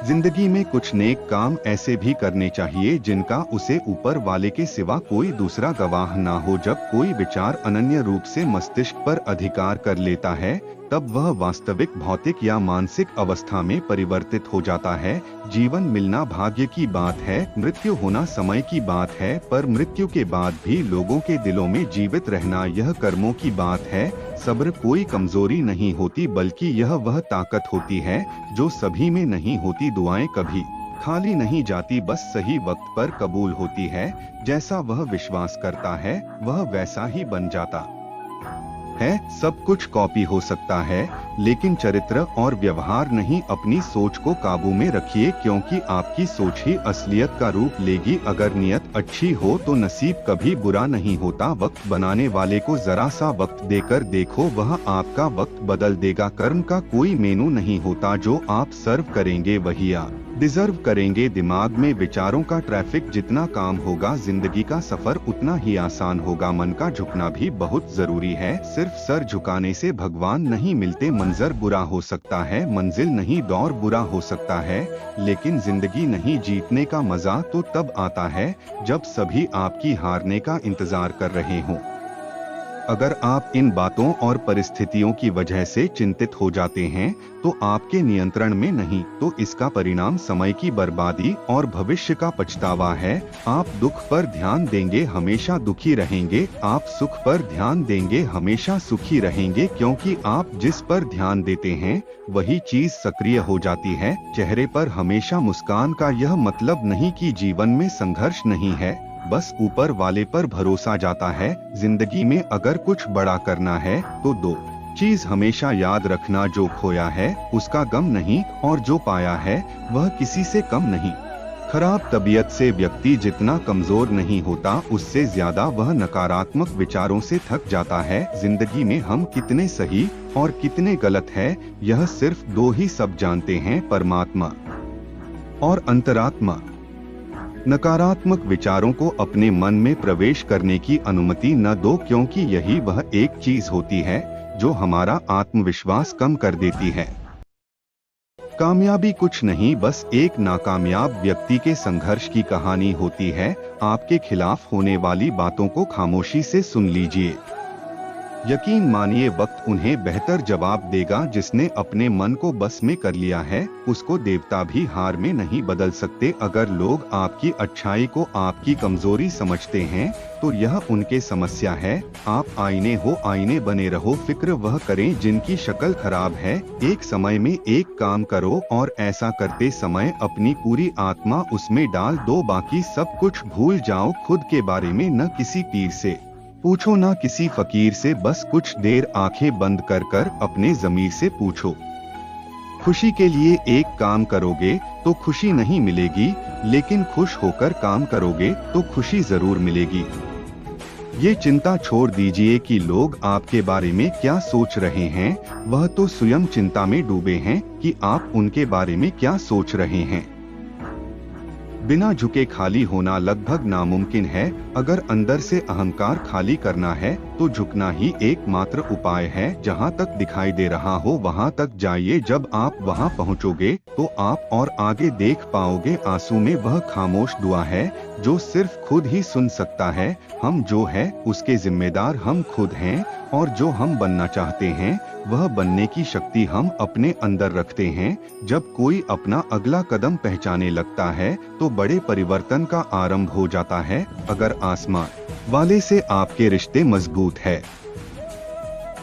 जिंदगी में कुछ नेक काम ऐसे भी करने चाहिए जिनका उसे ऊपर वाले के सिवा कोई दूसरा गवाह ना हो। जब कोई विचार अनन्य रूप से मस्तिष्क पर अधिकार कर लेता है तब वह वास्तविक भौतिक या मानसिक अवस्था में परिवर्तित हो जाता है। जीवन मिलना भाग्य की बात है, मृत्यु होना समय की बात है, पर मृत्यु के बाद भी लोगों के दिलों में जीवित रहना यह कर्मों की बात है। सब्र कोई कमजोरी नहीं होती बल्कि यह वह ताकत होती है जो सभी में नहीं होती। दुआएं कभी खाली नहीं जाती, बस सही वक्त पर कबूल होती है। जैसा वह विश्वास करता है वह वैसा ही बन जाता है। सब कुछ कॉपी हो सकता है लेकिन चरित्र और व्यवहार नहीं। अपनी सोच को काबू में रखिए क्योंकि आपकी सोच ही असलियत का रूप लेगी। अगर नियत अच्छी हो तो नसीब कभी बुरा नहीं होता। वक्त बनाने वाले को जरा सा वक्त देकर देखो, वह आपका वक्त बदल देगा। कर्म का कोई मेनू नहीं होता, जो आप सर्व करेंगे वही आप डिजर्व करेंगे। दिमाग में विचारों का ट्रैफिक जितना काम होगा जिंदगी का सफर उतना ही आसान होगा। मन का झुकना भी बहुत जरूरी है, सिर्फ सर झुकाने से भगवान नहीं मिलते। मंजर बुरा हो सकता है, मंजिल नहीं दौर बुरा हो सकता है, लेकिन जिंदगी नहीं जीतने का मजा तो तब आता है जब सभी आपकी हारने का इंतजार कर रहे हों। अगर आप इन बातों और परिस्थितियों की वजह से चिंतित हो जाते हैं तो आपके नियंत्रण में नहीं, तो इसका परिणाम समय की बर्बादी और भविष्य का पछतावा है। आप दुख पर ध्यान देंगे हमेशा दुखी रहेंगे, आप सुख पर ध्यान देंगे हमेशा सुखी रहेंगे, क्योंकि आप जिस पर ध्यान देते हैं वही चीज सक्रिय हो जाती है। चेहरे पर हमेशा मुस्कान का यह मतलब नहीं कि जीवन में संघर्ष नहीं है, बस ऊपर वाले पर भरोसा जाता है। जिंदगी में अगर कुछ बड़ा करना है तो दो चीज हमेशा याद रखना, जो खोया है उसका गम नहीं और जो पाया है वह किसी से कम नहीं। खराब तबीयत से व्यक्ति जितना कमजोर नहीं होता उससे ज्यादा वह नकारात्मक विचारों से थक जाता है। जिंदगी में हम कितने सही और कितने गलत है यह सिर्फ दो ही सब जानते हैं, परमात्मा और अंतरात्मा। नकारात्मक विचारों को अपने मन में प्रवेश करने की अनुमति न दो, क्योंकि यही वह एक चीज होती है जो हमारा आत्मविश्वास कम कर देती है। कामयाबी कुछ नहीं, बस एक नाकामयाब व्यक्ति के संघर्ष की कहानी होती है। आपके खिलाफ होने वाली बातों को खामोशी से सुन लीजिए। यकीन मानिए वक्त उन्हें बेहतर जवाब देगा। जिसने अपने मन को बस में कर लिया है उसको देवता भी हार में नहीं बदल सकते। अगर लोग आपकी अच्छाई को आपकी कमजोरी समझते हैं तो यह उनके समस्या है। आप आईने हो, आईने बने रहो। फिक्र वह करें जिनकी शक्ल खराब है। एक समय में एक काम करो और ऐसा करते समय अपनी पूरी आत्मा उसमें डाल दो, बाकी सब कुछ भूल जाओ। खुद के बारे में न किसी पीर से पूछो ना किसी फकीर से, बस कुछ देर आंखें बंद कर कर अपने ज़मीर से पूछो। खुशी के लिए एक काम करोगे तो खुशी नहीं मिलेगी, लेकिन खुश होकर काम करोगे तो खुशी जरूर मिलेगी। ये चिंता छोड़ दीजिए कि लोग आपके बारे में क्या सोच रहे हैं, वह तो स्वयं चिंता में डूबे हैं कि आप उनके बारे में क्या सोच रहे हैं। बिना झुके खाली होना लगभग नामुमकिन है। अगर अंदर से अहंकार खाली करना है तो झुकना ही एकमात्र उपाय है। जहाँ तक दिखाई दे रहा हो वहाँ तक जाइए। जब आप वहाँ पहुँचोगे तो आप और आगे देख पाओगे। आंसू में वह खामोश दुआ है जो सिर्फ खुद ही सुन सकता है। हम जो है उसके जिम्मेदार हम खुद हैं, और जो हम बनना चाहते हैं वह बनने की शक्ति हम अपने अंदर रखते हैं। जब कोई अपना अगला कदम पहचाने लगता है तो बड़े परिवर्तन का आरंभ हो जाता है। अगर आसमान वाले से आपके रिश्ते मजबूत है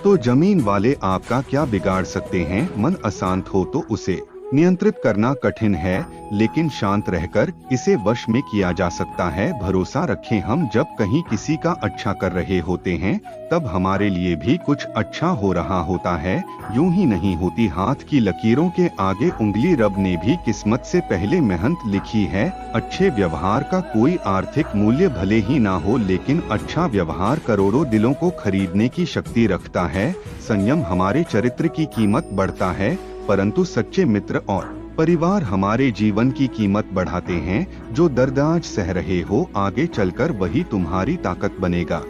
तो जमीन वाले आपका क्या बिगाड़ सकते हैं। मन अशांत हो तो उसे नियंत्रित करना कठिन है, लेकिन शांत रहकर इसे वश में किया जा सकता है। भरोसा रखें, हम जब कहीं किसी का अच्छा कर रहे होते हैं तब हमारे लिए भी कुछ अच्छा हो रहा होता है। यूं ही नहीं होती हाथ की लकीरों के आगे उंगली, रब ने भी किस्मत से पहले मेहनत लिखी है। अच्छे व्यवहार का कोई आर्थिक मूल्य भले ही ना हो, लेकिन अच्छा व्यवहार करोड़ों दिलों को खरीदने की शक्ति रखता है। संयम हमारे चरित्र की कीमत बढ़ता है, परंतु सच्चे मित्र और परिवार हमारे जीवन की कीमत बढ़ाते हैं। जो दर्द आज सह रहे हो आगे चलकर वही तुम्हारी ताकत बनेगा।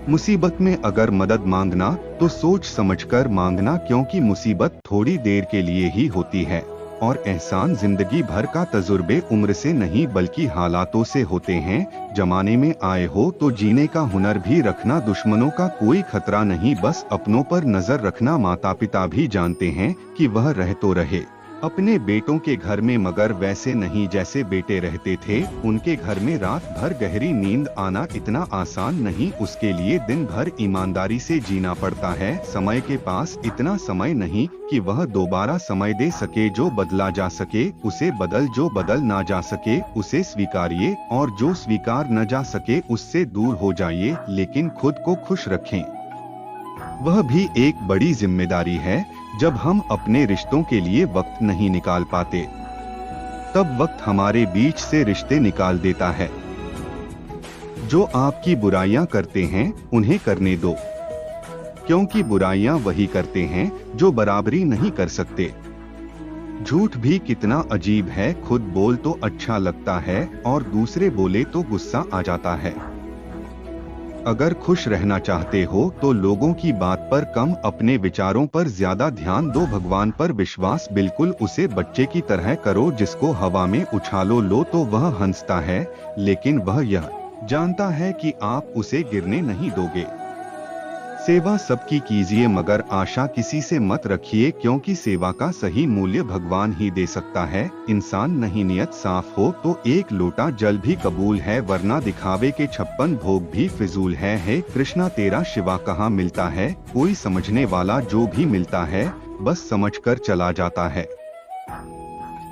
मुसीबत में अगर मदद मांगना तो सोच समझकर मांगना, क्योंकि मुसीबत थोड़ी देर के लिए ही होती है। और एहसान जिंदगी भर का तजुर्बे उम्र से नहीं बल्कि हालातों से होते हैं। जमाने में आए हो तो जीने का हुनर भी रखना, दुश्मनों का कोई खतरा नहीं, बस अपनों पर नजर रखना। माता पिता भी जानते हैं कि वह रह तो रहे अपने बेटों के घर में, मगर वैसे नहीं जैसे बेटे रहते थे। उनके घर में रात भर गहरी नींद आना इतना आसान नहीं, उसके लिए दिन भर ईमानदारी से जीना पड़ता है। समय के पास इतना समय नहीं कि वह दोबारा समय दे सके। जो बदला जा सके उसे बदल, जो बदल ना जा सके उसे स्वीकारिए, और जो स्वीकार न जा सके उससे दूर हो जाइए। लेकिन खुद को खुश रखें, वह भी एक बड़ी जिम्मेदारी है। जब हम अपने रिश्तों के लिए वक्त नहीं निकाल पाते, तब वक्त हमारे बीच से रिश्ते निकाल देता है। जो आपकी बुराइयां करते हैं उन्हें करने दो, क्योंकि बुराइयां वही करते हैं जो बराबरी नहीं कर सकते। झूठ भी कितना अजीब है, खुद बोल तो अच्छा लगता है और दूसरे बोले तो गुस्सा आ जाता है। अगर खुश रहना चाहते हो तो लोगों की बात पर कम, अपने विचारों पर ज्यादा ध्यान दो। भगवान पर विश्वास बिल्कुल उसे बच्चे की तरह करो जिसको हवा में उछालो लो तो वह हंसता है, लेकिन वह यह जानता है कि आप उसे गिरने नहीं दोगे। सेवा सबकी कीजिए मगर आशा किसी से मत रखिए, क्योंकि सेवा का सही मूल्य भगवान ही दे सकता है। इंसान नहीं नियत साफ हो तो एक लोटा जल भी कबूल है, वरना दिखावे के 56 भोग भी फिजूल है। हे कृष्णा तेरा शिवा कहाँ मिलता है, कोई समझने वाला जो भी मिलता है बस समझकर चला जाता है।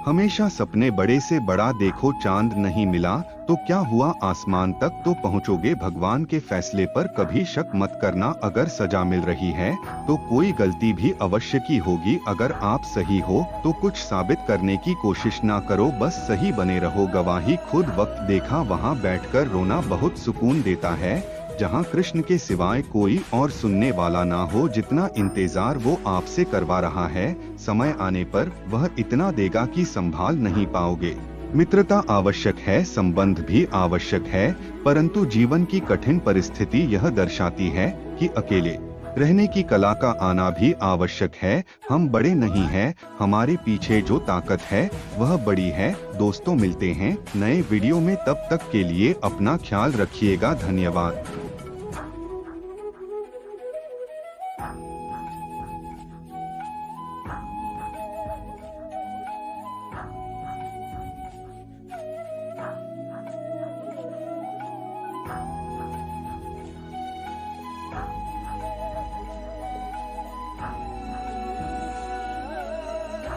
हमेशा सपने बड़े से बड़ा देखो, चांद नहीं मिला तो क्या हुआ, आसमान तक तो पहुंचोगे। भगवान के फैसले पर कभी शक मत करना, अगर सजा मिल रही है तो कोई गलती भी अवश्य की होगी। अगर आप सही हो तो कुछ साबित करने की कोशिश ना करो, बस सही बने रहो। गवाही खुद वक्त देखा, वहाँ बैठकर रोना बहुत सुकून देता है, जहाँ कृष्ण के सिवाय कोई और सुनने वाला ना हो। जितना इंतजार वो आपसे करवा रहा है, समय आने पर वह इतना देगा कि संभाल नहीं पाओगे। मित्रता आवश्यक है, संबंध भी आवश्यक है, परंतु जीवन की कठिन परिस्थिति यह दर्शाती है कि अकेले रहने की कला का आना भी आवश्यक है। हम बड़े नहीं हैं, हमारे पीछे जो ताकत है वह बड़ी है। दोस्तों मिलते हैं नए वीडियो में, तब तक के लिए अपना ख्याल रखिएगा। धन्यवाद।